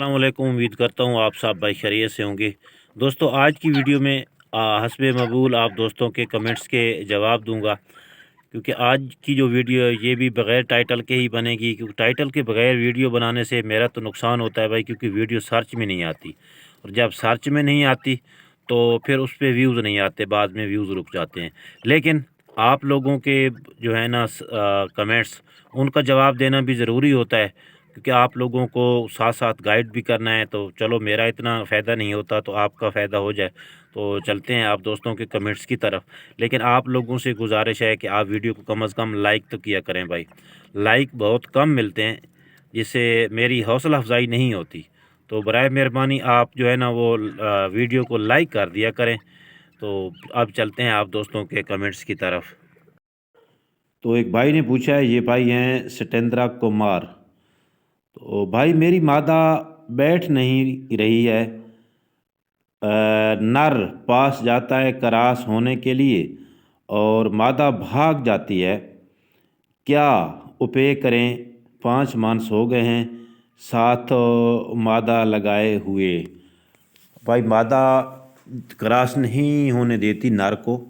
अस्सलाम वालेकुम। उम्मीद करता हूँ आप सब भाई खैरियत से होंगे। दोस्तों आज की वीडियो में हस्बे मकबूल आप दोस्तों के कमेंट्स के जवाब दूंगा, क्योंकि आज की जो वीडियो है ये भी बग़ैर टाइटल के ही बनेगी, क्योंकि टाइटल के बग़ैर वीडियो बनाने से मेरा तो नुकसान होता है भाई, क्योंकि वीडियो सर्च में नहीं आती, और जब सर्च में नहीं आती तो फिर उस पर व्यूज़ नहीं आते, बाद में व्यूज़ रुक जाते हैं। लेकिन आप लोगों के जो है ना कमेंट्स, उनका जवाब देना भी ज़रूरी होता है, क्योंकि आप लोगों को साथ साथ गाइड भी करना है। तो चलो मेरा इतना फ़ायदा नहीं होता तो आपका फ़ायदा हो जाए, तो चलते हैं आप दोस्तों के कमेंट्स की तरफ। लेकिन आप लोगों से गुजारिश है कि आप वीडियो को कम से कम लाइक तो किया करें भाई। लाइक बहुत कम मिलते हैं, जिससे मेरी हौसला अफजाई नहीं होती। तो बराए मेहरबानी आप जो है ना वो वीडियो को लाइक कर दिया करें। तो अब चलते हैं आप दोस्तों के कमेंट्स की तरफ। तो एक भाई ने पूछा है, ये भाई हैं सतेंद्रा कुमार। तो भाई मेरी मादा बैठ नहीं रही है, नर पास जाता है करास होने के लिए और मादा भाग जाती है, क्या उपाय करें? 5 मांस हो गए हैं, साथ मादा लगाए हुए। भाई मादा क्रॉस नहीं होने देती नर को।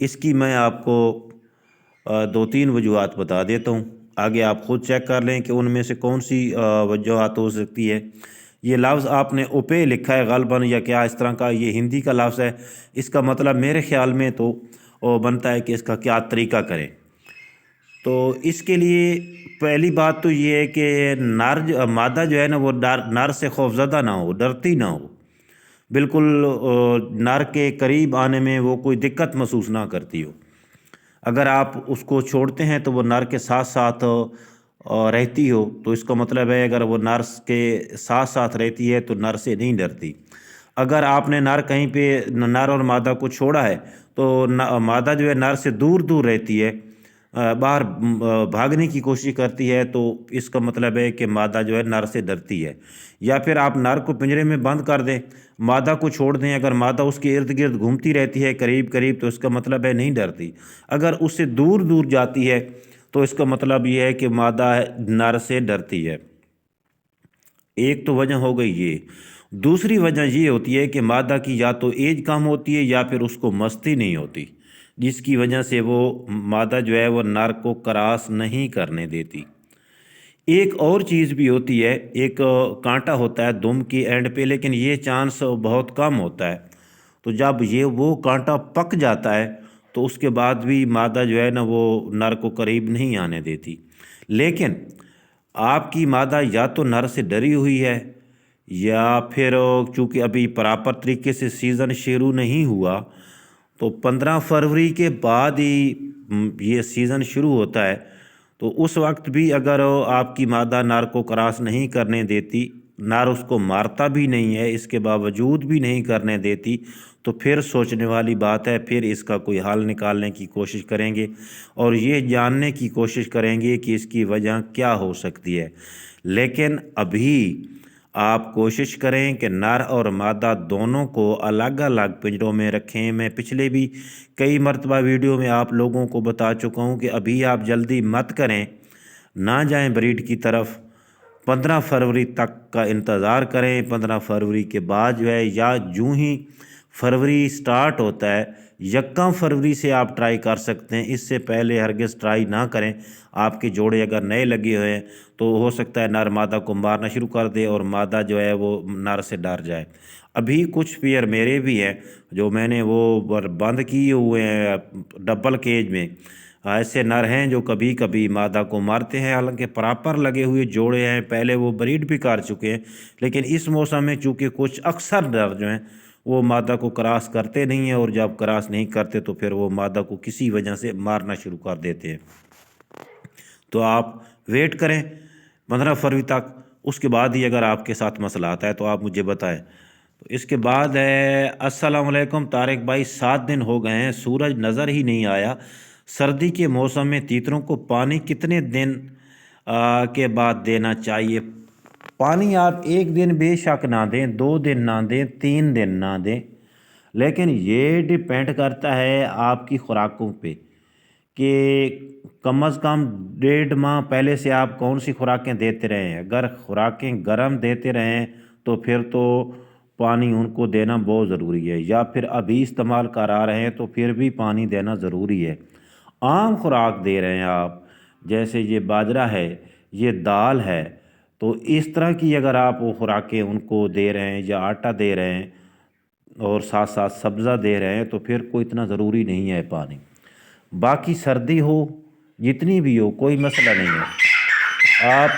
इसकी मैं आपको 2-3 वजूहत बता देता हूँ, आगे आप ख़ुद चेक कर लें कि उनमें से कौन सी वजूहत हो सकती है। ये लफ्ज़ आपने उपे लिखा है गलबन या क्या इस तरह का, ये हिंदी का लफ्ज़ है। इसका मतलब मेरे ख़्याल में तो बनता है कि इसका क्या तरीका करें। तो इसके लिए पहली बात तो ये है कि मादा जो है ना वो नर से खौफज़दा ना हो, डरती ना हो, बिल्कुल नर के करीब आने में वो कोई दिक्कत महसूस ना करती हो। अगर आप उसको छोड़ते हैं तो वो नर के साथ साथ रहती हो, तो इसका मतलब है अगर वो नर के साथ साथ रहती है तो नर से नहीं डरती। अगर आपने नर कहीं पे नर और मादा को छोड़ा है तो मादा जो है नर से दूर दूर रहती है, बाहर भागने की कोशिश करती है, तो इसका मतलब है कि मादा जो है नर से डरती है। या फिर आप नर को पिंजरे में बंद कर दें, मादा को छोड़ दें, अगर मादा उसके इर्द गिर्द घूमती रहती है करीब करीब, तो इसका मतलब है नहीं डरती। अगर उससे दूर दूर जाती है तो इसका मतलब ये है कि मादा नर से डरती है। एक तो वजह हो गई ये। दूसरी वजह ये होती है कि मादा की या तो एज कम होती है या फिर उसको मस्ती नहीं होती, जिसकी वजह से वो मादा जो है वो नर को क्रॉस नहीं करने देती। एक और चीज़ भी होती है, एक कांटा होता है दुम की एंड पे, लेकिन ये चांस बहुत कम होता है। तो जब ये वो कांटा पक जाता है तो उसके बाद भी मादा जो है ना वो नर को करीब नहीं आने देती। लेकिन आपकी मादा या तो नर से डरी हुई है, या फिर चूँकि अभी प्रॉपर तरीके से सीज़न शुरू नहीं हुआ, तो 15 फरवरी के बाद ही ये सीज़न शुरू होता है। तो उस वक्त भी अगर आपकी मादा नर को क्रॉस नहीं करने देती, नर उसको मारता भी नहीं है, इसके बावजूद भी नहीं करने देती, तो फिर सोचने वाली बात है। फिर इसका कोई हल निकालने की कोशिश करेंगे और ये जानने की कोशिश करेंगे कि इसकी वजह क्या हो सकती है। लेकिन अभी आप कोशिश करें कि नर और मादा दोनों को अलग अलग पिंजरों में रखें। मैं पिछले भी कई मरतबा वीडियो में आप लोगों को बता चुका हूँ कि अभी आप जल्दी मत करें, ना जाएं ब्रीड की तरफ। 15 फरवरी तक का इंतज़ार करें। 15 फरवरी के बाद जो है, या यूँ ही फरवरी स्टार्ट होता है, 1 फरवरी से आप ट्राई कर सकते हैं। इससे पहले हरगिज़ ट्राई ना करें। आपके जोड़े अगर नए लगे हुए हैं तो हो सकता है नर मादा को मारना शुरू कर दे और मादा जो है वो नर से डर जाए। अभी कुछ पेयर मेरे भी हैं जो मैंने वो बंद किए हुए हैं डबल केज में। ऐसे नर हैं जो कभी कभी मादा को मारते हैं, हालांकि प्रॉपर लगे हुए जोड़े हैं, पहले वो ब्रीड भी कर चुके हैं। लेकिन इस मौसम में चूँकि कुछ अक्सर नर जो हैं वो मादा को क्रॉस करते नहीं हैं, और जब क्रॉस नहीं करते तो फिर वो मादा को किसी वजह से मारना शुरू कर देते हैं। तो आप वेट करें 15 फरवरी तक, उसके बाद ही अगर आपके साथ मसला आता है तो आप मुझे बताएं। तो इसके बाद है, अस्सलाम वालेकुम तारिक भाई, 7 दिन हो गए हैं, सूरज नज़र ही नहीं आया। सर्दी के मौसम में तीतरों को पानी कितने दिन के बाद देना चाहिए? पानी आप एक दिन बेशक ना दें, 2 दिन ना दें, 3 दिन ना दें, लेकिन ये डिपेंड करता है आपकी खुराकों पे کہ کم از کم 1.5 ماہ پہلے سے آپ کون سی خوراکیں دیتے رہے ہیں۔ اگر خوراکیں گرم دیتے رہیں تو پھر تو پانی ان کو دینا بہت ضروری ہے، یا پھر ابھی استعمال کرا رہے ہیں تو پھر بھی پانی دینا ضروری ہے۔ عام خوراک دے رہے ہیں آپ، جیسے یہ باجرہ ہے، یہ دال ہے، تو اس طرح کی اگر آپ وہ خوراکیں ان کو دے رہے ہیں یا آٹا دے رہے ہیں اور ساتھ ساتھ سبزہ دے رہے ہیں تو پھر کوئی اتنا ضروری نہیں ہے پانی۔ باقی سردی ہو جتنی بھی ہو کوئی مسئلہ نہیں ہے، آپ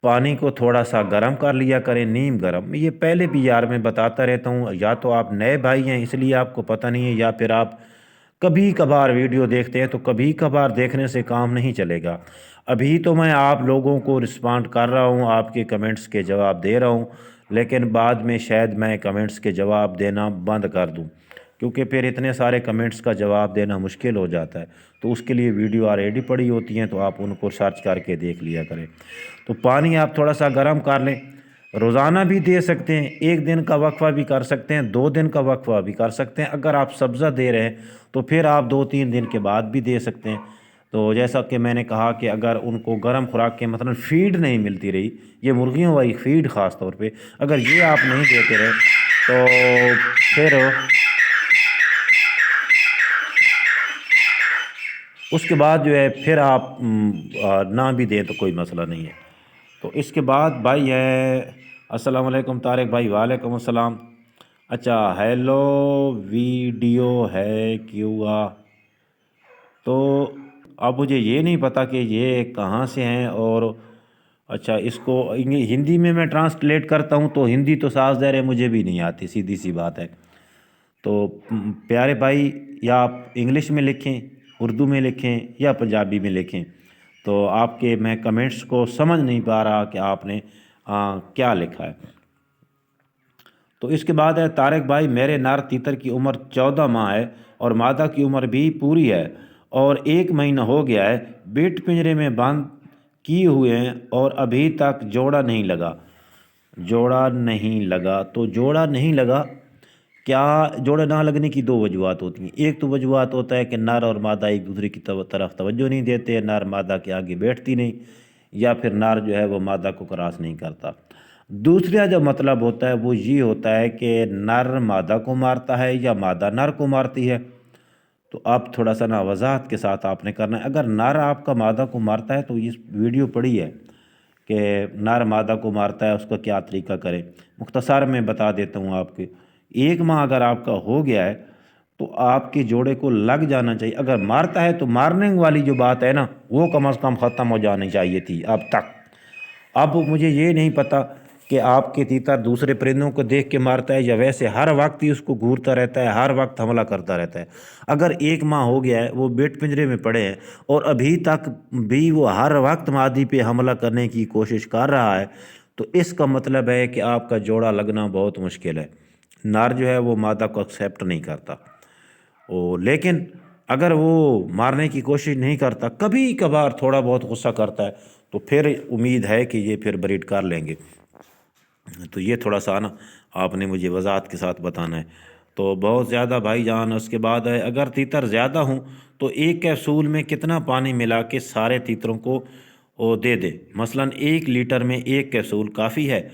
پانی کو تھوڑا سا گرم کر لیا کریں، نیم گرم۔ یہ پہلے بھی یار میں بتاتا رہتا ہوں، یا تو آپ نئے بھائی ہیں اس لیے آپ کو پتہ نہیں ہے، یا پھر آپ کبھی کبھار ویڈیو دیکھتے ہیں، تو کبھی کبھار دیکھنے سے کام نہیں چلے گا۔ ابھی تو میں آپ لوگوں کو رسپانڈ کر رہا ہوں، آپ کے کمنٹس کے جواب دے رہا ہوں، لیکن بعد میں شاید میں کمنٹس کے جواب دینا بند کر دوں، کیونکہ پھر اتنے سارے کمنٹس کا جواب دینا مشکل ہو جاتا ہے۔ تو اس کے لیے ویڈیو آلریڈی پڑی ہوتی ہیں، تو آپ ان کو سرچ کر کے دیکھ لیا کریں۔ تو پانی آپ تھوڑا سا گرم کر لیں، روزانہ بھی دے سکتے ہیں، 1 دن کا وقفہ بھی کر سکتے ہیں، 2 دن کا وقفہ بھی کر سکتے ہیں۔ اگر آپ سبزہ دے رہے ہیں تو پھر آپ 2-3 دن کے بعد بھی دے سکتے ہیں۔ تو جیسا کہ میں نے کہا کہ اگر ان کو گرم خوراک کے مثلا فیڈ نہیں ملتی رہی، یہ مرغیوں والی فیڈ خاص طور پہ اگر یہ آپ نہیں دیتے رہے تو پھر اس کے بعد جو ہے پھر آپ نہ بھی دیں تو کوئی مسئلہ نہیں ہے۔ تو اس کے بعد بھائی ہے، السلام علیکم طارق بھائی۔ وعلیکم السلام۔ اچھا، ہیلو ویڈیو ہے کیوں تو اب مجھے یہ نہیں پتہ کہ یہ کہاں سے ہیں، اور اچھا اس کو ہندی میں ٹرانسلیٹ کرتا ہوں تو ہندی تو صاف ظاہر ہے مجھے بھی نہیں آتی، سیدھی سی بات ہے۔ تو پیارے بھائی، یا آپ انگلش میں لکھیں، اردو میں لکھیں یا پنجابی میں لکھیں، تو آپ کے میں کمنٹس کو سمجھ نہیں پا رہا کہ آپ نے کیا لکھا ہے۔ تو اس کے بعد ہے طارق بھائی، میرے نر تیتر کی عمر 14 ماہ ہے اور مادہ کی عمر بھی پوری ہے اور 1 مہینہ ہو گیا ہے، بیٹ پنجرے میں بند کیے ہوئے ہیں اور ابھی تک جوڑا نہیں لگا۔ تو جوڑا نہیں لگا، کیا جوڑا نہ لگنے کی 2 وجوہات ہوتی ہیں۔ ایک تو وجوہات ہوتا ہے کہ نر اور مادہ ایک دوسرے کی طرف توجہ نہیں دیتے، نر مادہ کے آگے بیٹھتی نہیں، یا پھر نر جو ہے وہ مادہ کو کراس نہیں کرتا۔ دوسرا جو مطلب ہوتا ہے وہ یہ ہوتا ہے کہ نر مادہ کو مارتا ہے یا مادہ نر کو مارتی ہے۔ تو آپ تھوڑا سا نا وضاحت کے ساتھ آپ نے کرنا ہے۔ اگر نر آپ کا مادہ کو مارتا ہے تو یہ ویڈیو پڑی ہے کہ نر مادہ کو مارتا ہے، اس کا کیا طریقہ کرے۔ مختصر میں بتا دیتا ہوں آپ کے، 1 ماہ اگر آپ کا ہو گیا ہے تو آپ کے جوڑے کو لگ جانا چاہیے۔ اگر مارتا ہے تو مارنے والی جو بات ہے نا وہ کم از کم ختم ہو جانی چاہیے تھی اب تک۔ اب مجھے یہ نہیں پتہ کہ آپ کے تیتر دوسرے پرندوں کو دیکھ کے مارتا ہے یا ویسے ہر وقت ہی اس کو گھورتا رہتا ہے، ہر وقت حملہ کرتا رہتا ہے۔ اگر 1 ماہ ہو گیا ہے، وہ بیٹ پنجرے میں پڑے ہیں اور ابھی تک بھی وہ ہر وقت مادی پہ حملہ کرنے کی کوشش کر رہا ہے، تو اس کا مطلب ہے کہ آپ کا جوڑا لگنا بہت مشکل ہے۔ نر جو ہے وہ مادہ کو ایکسیپٹ نہیں کرتا، لیکن اگر وہ مارنے کی کوشش نہیں کرتا، کبھی کبھار تھوڑا بہت غصہ کرتا ہے، تو پھر امید ہے کہ یہ پھر بریڈ کر لیں گے۔ تو یہ تھوڑا سا نا آپ نے مجھے وضاحت کے ساتھ بتانا ہے۔ تو بہت زیادہ بھائی جان، اس کے بعد ہے اگر تیتر زیادہ ہوں تو 1 کیپسول میں کتنا پانی ملا کے سارے تیتروں کو وہ دے دیں؟ مثلا 1 لیٹر میں 1 کیپسول کافی ہے۔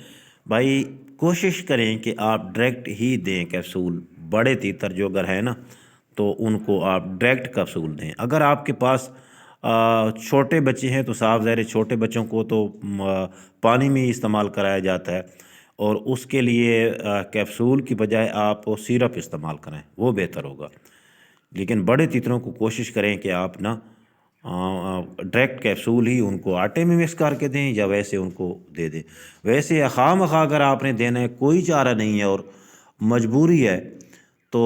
بھائی کوشش کریں کہ آپ ڈائریکٹ ہی دیں کیپسول، بڑے تیتر جو اگر ہیں نا تو ان کو آپ ڈائریکٹ کیپسول دیں۔ اگر آپ کے پاس چھوٹے بچے ہیں تو صاف ظاہر ہے چھوٹے بچوں کو تو پانی میں ہی استعمال کرایا جاتا ہے، اور اس کے لیے کیپسول کی بجائے آپ سیرپ استعمال کریں، وہ بہتر ہوگا۔ لیکن بڑے تیتروں کو کوشش کریں کہ آپ نا ڈائریکٹ کیپسول ہی ان کو آٹے میں مکس کر کے دیں یا ویسے ان کو دے دیں۔ ویسے خواہ مخواہ اگر آپ نے دینا ہے، کوئی چارہ نہیں ہے اور مجبوری ہے، تو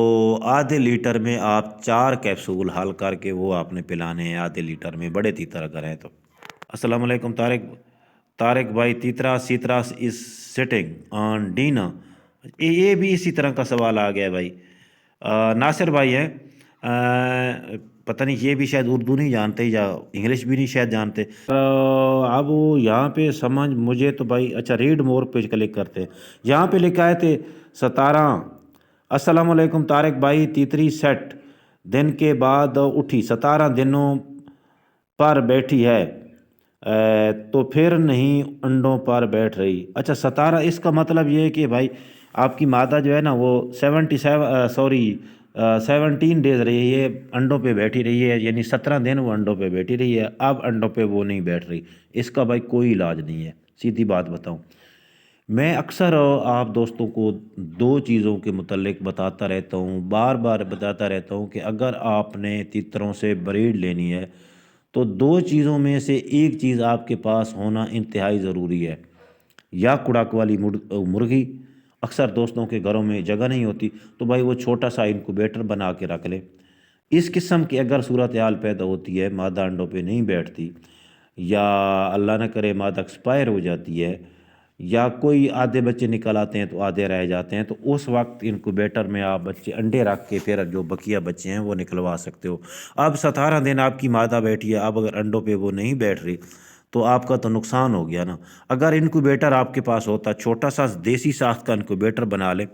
آدھے لیٹر میں آپ 4 کیپسول حل کر کے وہ آپ نے پلانے ہیں آدھے لیٹر میں، بڑے تیتر اگر ہیں تو۔ السلام علیکم طارق بھائی، تیترا سیتراس از سٹنگ آن ڈینا، یہ بھی اسی طرح کا سوال آ گیا ہے بھائی۔ ناصر بھائی ہیں، پتہ نہیں یہ بھی شاید اردو نہیں جانتے یا انگلش بھی نہیں شاید جانتے۔ اب یہاں پہ سمجھ مجھے تو بھائی، اچھا ریڈ مور پہ کلک کرتے ہیں، یہاں پہ لکھا ہے تھے 17۔ السلام علیکم طارق بھائی، تیتری سیٹ दिन के बाद उठी, 17 दिनों पर बैठी है, तो फिर नहीं अंडों पर बैठ रही। अच्छा, 17, इसका मतलब ये है कि भाई आपकी मादा जो है ना वो 17 डेज रही है अंडों पे बैठी रही है, यानी 17 दिन वो अंडों पे बैठी रही है, अब अंडों पे वो नहीं बैठ रही। इसका भाई कोई इलाज नहीं है, सीधी बात बताऊं। मैं अक्सर आप दोस्तों को दो चीज़ों के मुतल्लिक बताता रहता हूँ, बार बार बताता रहता हूँ कि अगर आपने तीतरों से ब्रीड लेनी है तो दो चीज़ों में से एक चीज़ आपके पास होना इंतहाई ज़रूरी है। या कुड़ाक वाली मुर्गी, अक्सर दोस्तों के घरों में जगह नहीं होती तो भाई वो छोटा सा इनक्यूबेटर बना के रख ले। इस किस्म की अगर सूरत हाल पैदा होती है, मादा अंडों पे नहीं बैठती, या अल्लाह न करे मादा एक्सपायर हो जाती है, या कोई आधे बच्चे निकल आते हैं तो आधे रह जाते हैं, तो उस वक्त इनक्यूबेटर में आप बच्चे अंडे रख के फिर जो बकिया बच्चे हैं वो निकलवा सकते हो। अब 17 दिन आपकी मादा बैठी है, अब अगर अंडों पे वो नहीं बैठ रही तो आपका तो नुकसान हो गया ना। अगर इनक्यूबेटर आपके पास होता, छोटा सा देसी साख का इनक्यूबेटर बना ले,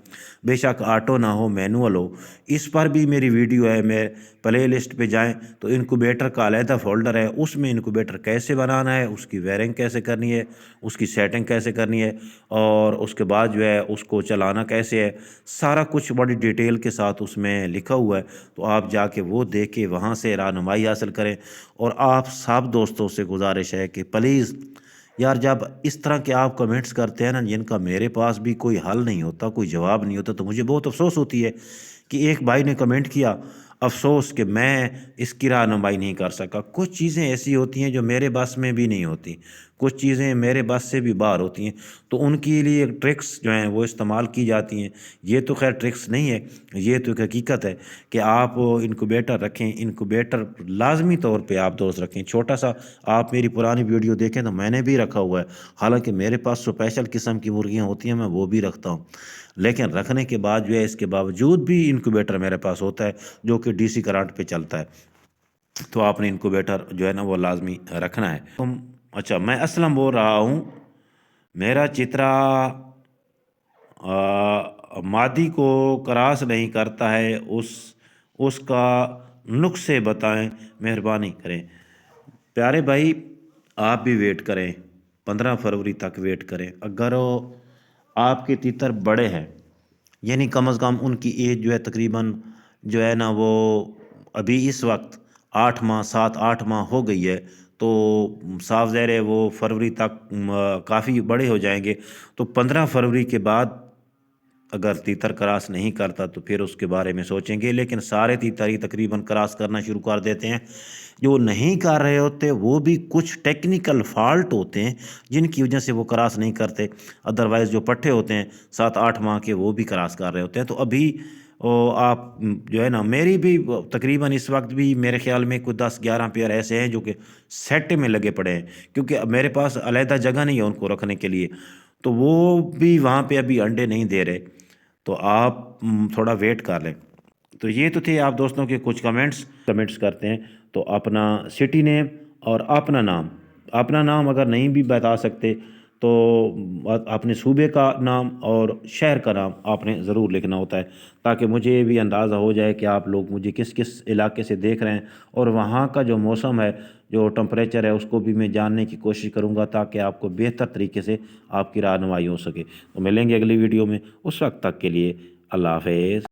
बेशक ऑटो ना हो मैनुअल हो, इस पर भी मेरी वीडियो है, मैं प्ले लिस्ट पे जाएं तो इनक्यूबेटर का अलहदा फोल्डर है, उसमें इनक्यूबेटर कैसे बनाना है, उसकी वायरिंग कैसे करनी है, उसकी सेटिंग कैसे करनी है, और उसके बाद जो है उसको चलाना कैसे है, सारा कुछ बड़ी डिटेल के साथ उसमें लिखा हुआ है। तो आप जाके वो देख के वहाँ से रहनुमाई हासिल करें। और आप सब दोस्तों से गुजारिश है कि प्लीज़ यार, जब इस तरह के आप कमेंट्स करते हैं ना जिनका मेरे पास भी कोई हल नहीं होता, कोई जवाब नहीं होता, तो मुझे बहुत अफसोस होती है कि एक भाई ने कमेंट किया, अफसोस कि मैं इसकी रहनुमाई नहीं कर सका। कुछ चीज़ें ऐसी होती हैं जो मेरे बस में भी नहीं होती, कुछ चीज़ें मेरे बस से भी बाहर होती हैं, तो उनके लिए ट्रिक्स जो हैं वो इस्तेमाल की जाती हैं। ये तो खैर ट्रिक्स नहीं है, ये तो एक हकीकत है कि आप इनक्यूबेटर रखें, इनक्यूबेटर लाजमी तौर पे आप दोस्त रखें। छोटा सा आप मेरी पुरानी वीडियो देखें तो मैंने भी रखा हुआ है, हालांकि मेरे पास स्पेशल किस्म की मुर्गियाँ होती हैं, मैं वो भी रखता हूँ, लेकिन रखने के बाद जो है इसके बावजूद भी इनक्यूबेटर मेरे पास होता है जो कि डीसी करंट पे चलता है। तो आपने इनक्यूबेटर जो है ना वो लाजमी रखना है। अच्छा, मैं असलम बोल रहा हूँ, मेरा चित्रा मादी को क्रॉस नहीं करता है, उसका नुस्खे बताएं, मेहरबानी करें। प्यारे भाई, आप भी वेट करें, 15 फरवरी तक वेट करें। अगर आपके तीतर बड़े हैं, यानी कम अज़ कम उनकी एज जो है तकरीबन जो है ना वो अभी इस वक्त 8 माह 7 8 माह हो गई है, तो साफ ज़ाहिर है वो फरवरी तक काफ़ी बड़े हो जाएंगे। तो 15 फरवरी के बाद अगर तीतर क्रॉस नहीं करता तो फिर उसके बारे में सोचेंगे, लेकिन सारे तीतर ही तकरीबन क्रॉस करना शुरू कर देते हैं। जो नहीं कर रहे होते वो भी कुछ टेक्निकल फॉल्ट होते हैं जिनकी वजह से वो क्रॉस नहीं करते, अदरवाइज़ जो पट्ठे होते हैं 7 8 माह के वो भी क्रॉस कर रहे होते हैं। तो अभी आप जो है ना, मेरी भी तकरीबन इस वक्त भी मेरे ख्याल में कुछ 10 11 पेयर ऐसे हैं जो कि सेट में लगे पड़े हैं, क्योंकि मेरे पास अलहदा जगह नहीं है उनको रखने के लिए, तो वो भी वहाँ पे अभी अंडे नहीं दे रहे। तो आप थोड़ा वेट कर लें। तो ये तो थे आप दोस्तों के कुछ कमेंट्स करते हैं। तो अपना सिटी नेम और अपना नाम अगर नहीं भी बता सकते तो अपने सूबे का नाम और शहर का नाम आपने ज़रूर लिखना होता है, ताकि मुझे भी अंदाज़ा हो जाए कि आप लोग मुझे किस किस इलाके से देख रहे हैं, और वहाँ का जो मौसम है, जो टेम्परेचर है, उसको भी मैं जानने की कोशिश करूँगा ताकि आपको बेहतर तरीके से आपकी रहनुमाई हो सके। तो मिलेंगे अगली वीडियो में, उस वक्त तक के लिए अल्लाह हाफ़िज़।